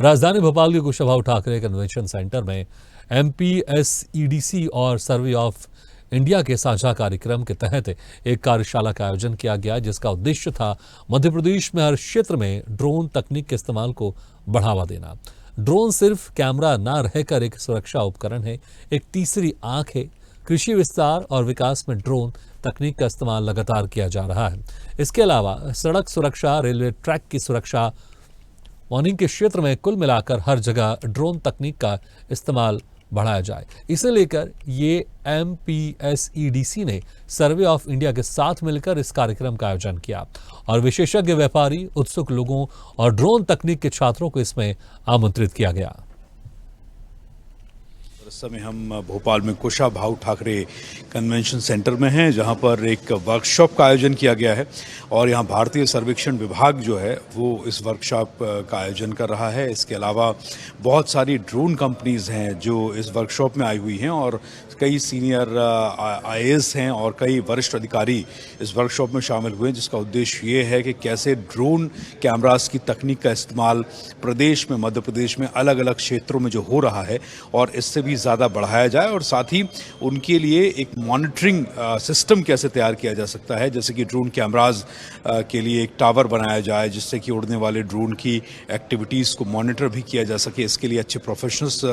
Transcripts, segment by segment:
राजधानी भोपाल के Kushabhau Thackeray convention centre में MPSEDC और सर्वे ऑफ इंडिया के साझा कार्यक्रम के तहत एक कार्यशाला का आयोजन किया गया, जिसका उद्देश्य था मध्य प्रदेश में हर क्षेत्र में ड्रोन तकनीक के इस्तेमाल को बढ़ावा देना। ड्रोन सिर्फ कैमरा न रहकर एक सुरक्षा उपकरण है, एक तीसरी आंख है। कृषि विस्तार और विकास में ड्रोन तकनीक का इस्तेमाल लगातार किया जा रहा है। इसके अलावा सड़क सुरक्षा, रेलवे ट्रैक की सुरक्षा, मॉर्निंग के क्षेत्र में कुल मिलाकर हर जगह ड्रोन तकनीक का इस्तेमाल बढ़ाया जाए। इसे लेकर ये MPSEDC ने सर्वे ऑफ इंडिया के साथ मिलकर इस कार्यक्रम का आयोजन किया और विशेषज्ञ, व्यापारी, उत्सुक लोगों और ड्रोन तकनीक के छात्रों को इसमें आमंत्रित किया गया। इस समय हम भोपाल में कुशाभाऊ ठाकरे कन्वेंशन सेंटर में हैं, जहां पर एक वर्कशॉप का आयोजन किया गया है और यहां भारतीय सर्वेक्षण विभाग जो है वो इस वर्कशॉप का आयोजन कर रहा है। इसके अलावा बहुत सारी ड्रोन कंपनीज हैं जो इस वर्कशॉप में आई हुई हैं और कई सीनियर IAS हैं और कई वरिष्ठ अधिकारी इस वर्कशॉप में शामिल हुए हैं, जिसका उद्देश्य ये है कि कैसे ड्रोन कैमरास की तकनीक का इस्तेमाल प्रदेश में, मध्य प्रदेश में अलग अलग क्षेत्रों में जो हो रहा है और इससे भी ज़्यादा बढ़ाया जाए और साथ ही उनके लिए एक मॉनिटरिंग सिस्टम कैसे तैयार किया जा सकता है। जैसे कि ड्रोन कैमराज के लिए एक टावर बनाया जाए जिससे कि उड़ने वाले ड्रोन की एक्टिविटीज़ को मॉनिटर भी किया जा सके। इसके लिए अच्छे प्रोफेशनल्स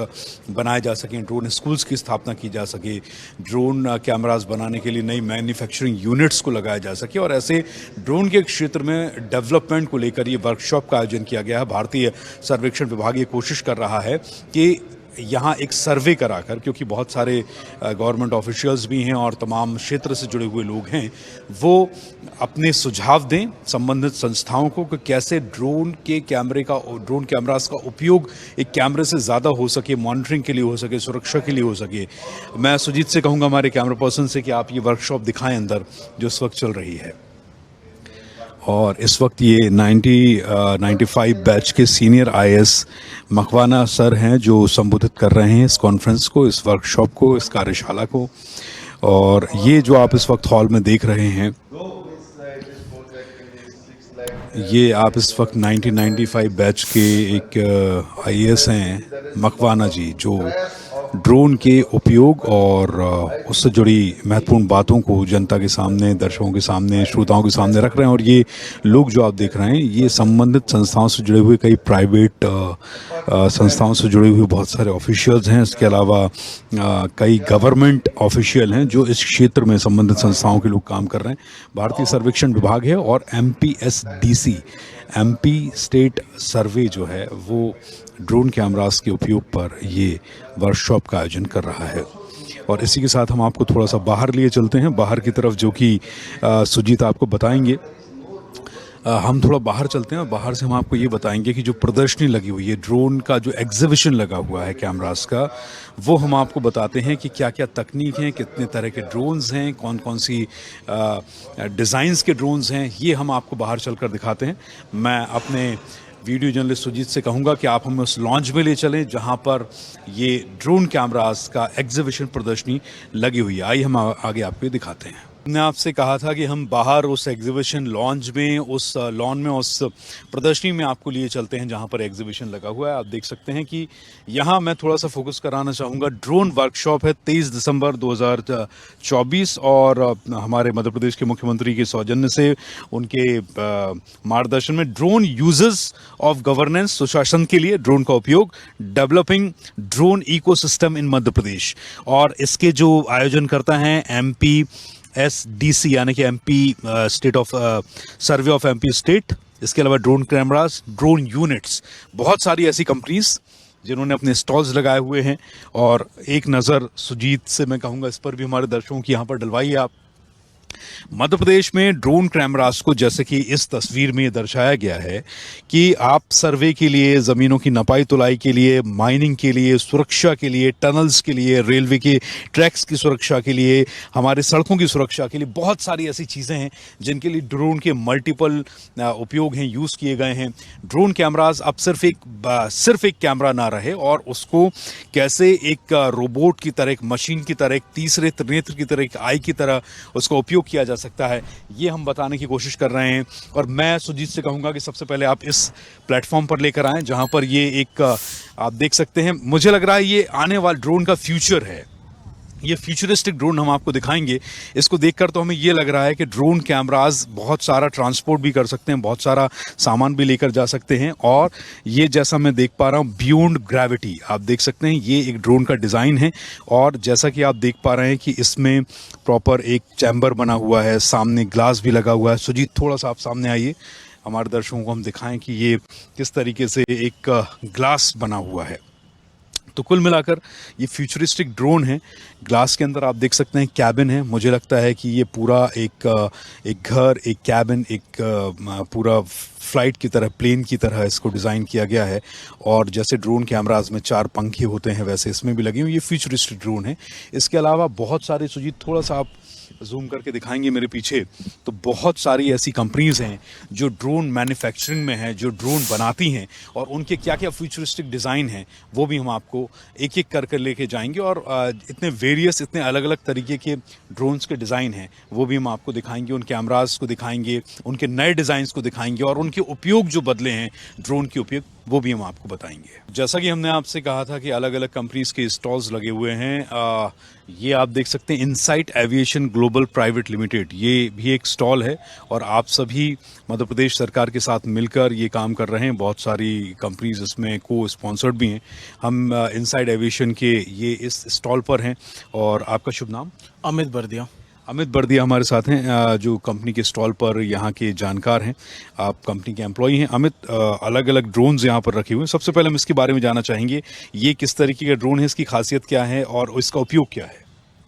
बनाए जा सकें, ड्रोन स्कूल्स की स्थापना की जा सके, ड्रोन कैमराज बनाने के लिए नई मैन्युफैक्चरिंग यूनिट्स को लगाया जा सके और ऐसे ड्रोन के क्षेत्र में डेवलपमेंट को लेकर ये वर्कशॉप का आयोजन किया गया है। भारतीय सर्वेक्षण विभाग ये कोशिश कर रहा है कि यहाँ एक सर्वे कराकर, क्योंकि बहुत सारे गवर्नमेंट ऑफिशियल्स भी हैं और तमाम क्षेत्र से जुड़े हुए लोग हैं, वो अपने सुझाव दें संबंधित संस्थाओं को कि कैसे ड्रोन कैमरास का उपयोग एक कैमरे से ज़्यादा हो सके, मॉनिटरिंग के लिए हो सके, सुरक्षा के लिए हो सके। मैं सुजीत से कहूँगा, हमारे कैमरा पर्सन से, कि आप ये वर्कशॉप दिखाएं अंदर जो इस वक्त चल रही है। और इस वक्त ये 95 बैच के सीनियर IAS मकवाना सर हैं जो संबोधित कर रहे हैं इस कॉन्फ्रेंस को, इस वर्कशॉप को, इस कार्यशाला को। और ये जो आप इस वक्त हॉल में देख रहे हैं, ये आप इस वक्त 95 बैच के एक IAS हैं मकवाना जी, जो ड्रोन के उपयोग और उससे जुड़ी महत्वपूर्ण बातों को जनता के सामने, दर्शकों के सामने, श्रोताओं के सामने रख रहे हैं। और ये लोग जो आप देख रहे हैं, ये संबंधित संस्थाओं से जुड़े हुए, कई प्राइवेट संस्थाओं से जुड़े हुए बहुत सारे ऑफिशियल्स हैं। इसके अलावा कई गवर्नमेंट ऑफिशियल हैं जो इस क्षेत्र में संबंधित संस्थाओं के लोग काम कर रहे हैं। भारतीय सर्वेक्षण विभाग है और MPSDC, MP स्टेट सर्वे जो है वो ड्रोन कैमरास के उपयोग पर ये वर्कशॉप का आयोजन कर रहा है। और इसी के साथ हम आपको थोड़ा सा बाहर लिए चलते हैं, बाहर की तरफ, जो कि सुजीत आपको बताएंगे। हम थोड़ा बाहर चलते हैं और बाहर से हम आपको ये बताएंगे कि जो प्रदर्शनी लगी हुई है, ड्रोन का जो एग्जीबिशन लगा हुआ है कैमरास का, वो हम आपको बताते हैं कि क्या क्या तकनीक हैं, कितने तरह के ड्रोन्स हैं, कौन कौन सी डिज़ाइंस के ड्रोन्स हैं, ये हम आपको बाहर चलकर दिखाते हैं। मैं अपने वीडियो जर्नलिस्ट सुजीत से कहूँगा कि आप हमें उस लॉन्च में ले चलें जहाँ पर ये ड्रोन कैमरास का एग्जीबिशन प्रदर्शनी लगी हुई है। आइए हम आगे आपको दिखाते हैं। हमने आपसे कहा था कि हम बाहर उस एग्जीबिशन लॉन्च में, उस लॉन में, उस प्रदर्शनी में आपको लिए चलते हैं जहां पर एग्जीबिशन लगा हुआ है। आप देख सकते हैं कि यहां मैं थोड़ा सा फोकस कराना चाहूँगा। ड्रोन वर्कशॉप है 23 दिसंबर 2024 और हमारे मध्य प्रदेश के मुख्यमंत्री के सौजन्य से, उनके मार्गदर्शन में, ड्रोन यूजर्स ऑफ गवर्नेंस, सुशासन के लिए ड्रोन का उपयोग, डेवलपिंग ड्रोन इकोसिस्टम इन मध्य प्रदेश। और इसके जो आयोजन करता है MPSDC यानी कि MP state of survey of MP state. इसके अलावा ड्रोन कैमरास, ड्रोन यूनिट्स, बहुत सारी ऐसी कंपनीज जिन्होंने अपने स्टॉल्स लगाए हुए हैं। और एक नज़र सुजीत से मैं कहूँगा इस पर भी हमारे दर्शकों की यहाँ पर डलवाइए आप। मध्य प्रदेश में ड्रोन कैमरास को, जैसे कि इस तस्वीर में दर्शाया गया है, कि आप सर्वे के लिए, ज़मीनों की नपाई तुलाई के लिए, माइनिंग के लिए, सुरक्षा के लिए, टनल्स के लिए, रेलवे के ट्रैक्स की सुरक्षा के लिए, हमारे सड़कों की सुरक्षा के लिए, बहुत सारी ऐसी चीज़ें हैं जिनके लिए ड्रोन के मल्टीपल उपयोग हैं, यूज़ किए गए हैं। ड्रोन कैमरास अब सिर्फ एक कैमरा ना रहे और उसको कैसे एक रोबोट की तरह, एक मशीन की तरह, एक तीसरे नेत्र की तरह, एक आई की तरह उसका उपयोग उपयोग किया जा सकता है, ये हम बताने की कोशिश कर रहे हैं। और मैं सुजीत से कहूँगा कि सबसे पहले आप इस प्लेटफॉर्म पर लेकर आएँ जहाँ पर ये एक आप देख सकते हैं, मुझे लग रहा है ये आने वाला ड्रोन का फ्यूचर है। ये फ्यूचरिस्टिक ड्रोन हम आपको दिखाएंगे। इसको देखकर तो हमें ये लग रहा है कि ड्रोन कैमराज बहुत सारा ट्रांसपोर्ट भी कर सकते हैं, बहुत सारा सामान भी लेकर जा सकते हैं। और ये जैसा मैं देख पा रहा हूँ बियॉन्ड ग्रेविटी, आप देख सकते हैं ये एक ड्रोन का डिज़ाइन है। और जैसा कि आप देख पा रहे हैं कि इसमें प्रॉपर एक चैम्बर बना हुआ है, सामने ग्लास भी लगा हुआ है। सुजीत थोड़ा सा आप सामने आइए, हमारे दर्शकों को हम दिखाएं कि ये किस तरीके से एक ग्लास बना हुआ है। तो कुल मिलाकर ये फ्यूचरिस्टिक ड्रोन है। ग्लास के अंदर आप देख सकते हैं कैबिन है। मुझे लगता है कि ये पूरा एक घर, एक कैबिन, एक पूरा फ्लाइट की तरह, प्लेन की तरह इसको डिज़ाइन किया गया है। और जैसे ड्रोन कैमराज में 4 पंखे होते हैं वैसे इसमें भी लगे हुए। ये फ्यूचरिस्टिक ड्रोन है। इसके अलावा बहुत सारे, सुजीत थोड़ा सा आप जूम करके दिखाएंगे मेरे पीछे, तो बहुत सारी ऐसी कंपनीज हैं जो ड्रोन मैन्युफैक्चरिंग में हैं, जो ड्रोन बनाती हैं, और उनके क्या क्या फ्यूचरिस्टिक डिज़ाइन हैं वो भी हम आपको एक एक कर लेके जाएंगे। और इतने वेरियस, इतने अलग अलग तरीके के ड्रोन्स के डिज़ाइन हैं वो भी हम आपको दिखाएंगे, उन कैमराज को दिखाएंगे, उनके नए डिज़ाइंस को दिखाएंगे, और उनके उपयोग जो बदले हैं ड्रोन के उपयोग वो भी हम आपको बताएंगे। जैसा कि हमने आपसे कहा था कि अलग अलग कंपनीज के स्टॉल्स लगे हुए हैं। ये आप देख सकते हैं insight aviation global private limited, ये भी एक स्टॉल है। और आप सभी मध्य प्रदेश सरकार के साथ मिलकर ये काम कर रहे हैं। बहुत सारी कंपनीज इसमें को स्पॉन्सर्ड भी हैं। हम इनसाइट एविएशन के ये इस स्टॉल पर हैं। और आपका शुभ नाम? अमित बर्दिया। अमित बर्दिया हमारे साथ हैं, जो कंपनी के स्टॉल पर यहाँ के जानकार हैं। आप कंपनी के एम्प्लॉई हैं। अमित, अलग अलग ड्रोन्स यहाँ पर रखे हुए हैं। सबसे पहले हम इसके बारे में जानना चाहेंगे, ये किस तरीके का ड्रोन है, इसकी खासियत क्या है और इसका उपयोग क्या है?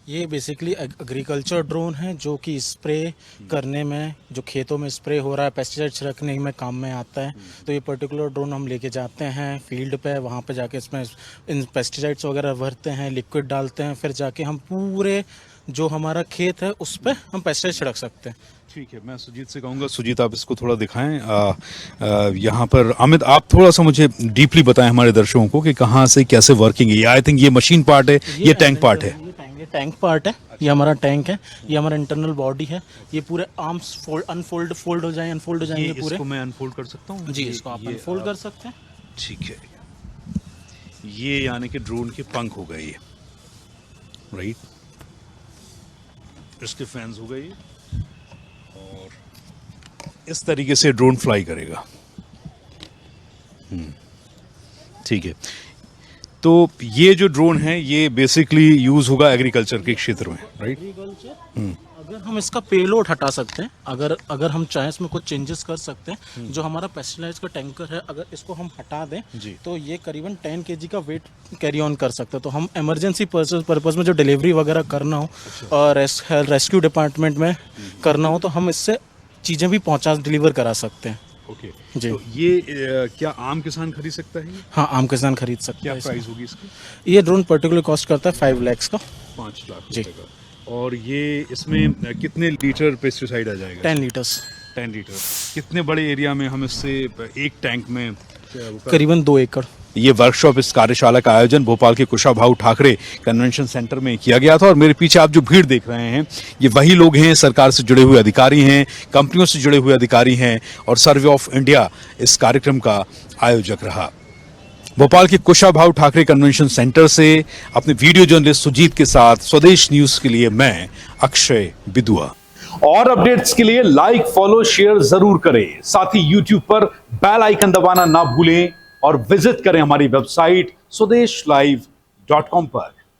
ये बेसिकली एग्रीकल्चर ड्रोन है जो कि स्प्रे करने में, जो खेतों में स्प्रे हो रहा है, पेस्टिसाइड्स रखने में काम में आता है। तो ये पर्टिकुलर ड्रोन हम लेके जाते हैं फील्ड पे, वहाँ पे जाके इसमें इन पेस्टिसाइड्स वगैरह भरते हैं, लिक्विड डालते हैं, फिर जाके हम पूरे जो हमारा खेत है उस पर हम पेस्टिसाइड छिड़क सकते हैं। ठीक है, मैं सुजीत से कहूँगा, सुजीत आप इसको थोड़ा दिखाएं। यहाँ पर अमित आप थोड़ा सा मुझे डीपली बताएं हमारे दर्शकों को कि कहाँ से कैसे वर्किंग है। आई थिंक ये मशीन पार्ट है, ये टैंक पार्ट है। ये टैंक पार्ट है, ये हमारा टैंक है, ये हमारा इंटरनल बॉडी है। ये पूरे आर्म्स फोल्ड हो जाएंगे पूरे। इसको मैं अनफोल्ड कर सकता हूँ जी, इसको आप अनफोल्ड कर सकते हैं। ठीक है, ये यानी कि ड्रोन के पंख हो गए ये, राइट, इसके फैंस हो गए और इस तरीके से ड्रोन फ्लाई करेगा। ठीक है, तो ये जो ड्रोन है ये बेसिकली यूज होगा एग्रीकल्चर के क्षेत्र में, राइट? अगर हम इसका पेलोड हटा सकते हैं, अगर हम चाहें इसमें कुछ चेंजेस कर सकते हैं। जो हमारा पेस्टिसाइड्स का टैंकर है, अगर इसको हम हटा दें तो ये करीबन 10 kg का वेट कैरी ऑन कर सकता है। तो हम इमरजेंसी पर्पस में जो डिलीवरी वगैरह करना हो और रेस्क्यू डिपार्टमेंट में करना हो तो हम इससे चीज़ें भी डिलीवर करा सकते हैं। ओके जी। तो ये क्या आम किसान खरीद सकता है? हाँ, आम किसान खरीद सकते क्या हैं। प्राइस होगी इसकी? ये ड्रोन पर्टिकुलर कॉस्ट करता है 5 lakhs का। 5 लाख जी। रुपए का। और ये इसमें कितने लीटर पेस्टिसाइड आ जाएगा? 10 लीटर्स। 10 लीटर। कितने बड़े एरिया में हम इससे एक टैंक में करीबन 2 एकड़। ये वर्कशॉप, इस कार्यशाला का आयोजन भोपाल के कुशाभाऊ ठाकरे कन्वेंशन सेंटर में किया गया था। और मेरे पीछे आप जो भीड़ देख रहे हैं ये वही लोग हैं, सरकार से जुड़े हुए अधिकारी हैं, कंपनियों से जुड़े हुए अधिकारी हैं, और सर्वे ऑफ इंडिया इस कार्यक्रम का आयोजक रहा। भोपाल के कुशाभाऊ ठाकरे कन्वेंशन सेंटर से अपने वीडियो जर्नलिस्ट सुजीत के साथ स्वदेश न्यूज के लिए मैं अक्षय बिदुआ। और अपडेट्स के लिए लाइक, फॉलो, शेयर जरूर करें। साथ ही यूट्यूब पर बेल आइकन दबाना ना भूलें और विजिट करें हमारी वेबसाइट swedeshlive.com पर।